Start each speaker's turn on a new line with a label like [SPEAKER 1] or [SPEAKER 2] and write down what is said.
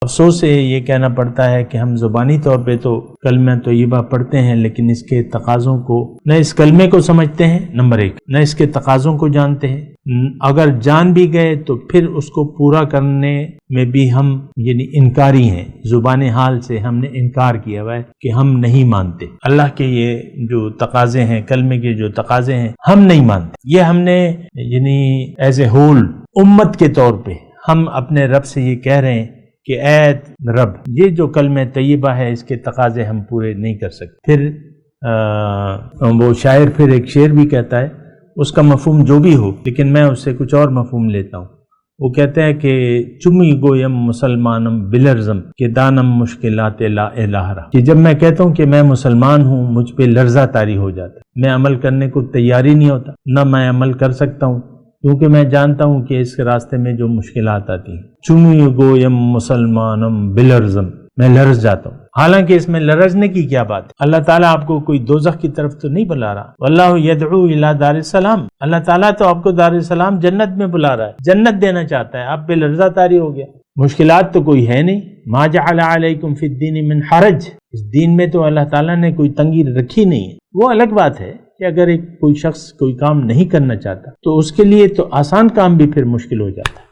[SPEAKER 1] افسوس سے یہ کہنا پڑتا ہے کہ ہم زبانی طور پہ تو کلمہ طیبہ پڑھتے ہیں، لیکن اس کے تقاضوں کو نہ اس کلمے کو سمجھتے ہیں، نمبر ایک، نہ اس کے تقاضوں کو جانتے ہیں۔ اگر جان بھی گئے تو پھر اس کو پورا کرنے میں بھی ہم یعنی انکاری ہیں، زبان حال سے ہم نے انکار کیا ہوا ہے کہ ہم نہیں مانتے اللہ کے یہ جو تقاضے ہیں، کلمے کے جو تقاضے ہیں ہم نہیں مانتے۔ یہ ہم نے یعنی ایز اے ہول امت کے طور پہ ہم اپنے رب سے یہ کہہ رہے ہیں کہ اے رب، یہ جو کلمہ طیبہ ہے اس کے تقاضے ہم پورے نہیں کر سکتے۔ پھر وہ شاعر پھر ایک شعر بھی کہتا ہے، اس کا مفہوم جو بھی ہو لیکن میں اس سے کچھ اور مفہوم لیتا ہوں۔ وہ کہتے ہیں کہ چمی گویم مسلمانم بلرزم کہ دانم مشکلات لا الہ رہا، کہ جب میں کہتا ہوں کہ میں مسلمان ہوں مجھ پہ لرزہ طاری ہو جاتا ہے، میں عمل کرنے کو تیار ہی نہیں ہوتا، نہ میں عمل کر سکتا ہوں کیونکہ میں جانتا ہوں کہ اس راستے میں جو مشکلات آتی ہیں۔ چمی گویم مسلمانم بلرزم، میں لرز جاتا ہوں۔ حالانکہ اس میں لرزنے کی کیا بات ہے؟ اللہ تعالیٰ آپ کو کوئی دوزخ کی طرف تو نہیں بلا رہا۔ واللہ یدعو الی دار السلام، اللہ تعالیٰ تو آپ کو دار السلام جنت میں بلا رہا ہے، جنت دینا چاہتا ہے، آپ پہ لرزہ طاری ہو گیا۔ مشکلات تو کوئی ہے نہیں، ما جعل علیکم فی الدین من حرج، اس دین میں تو اللہ تعالیٰ نے کوئی تنگی رکھی نہیں ہے۔ وہ الگ بات ہے کہ اگر کوئی شخص کوئی کام نہیں کرنا چاہتا تو اس کے لیے تو آسان کام بھی پھر مشکل ہو جاتا ہے۔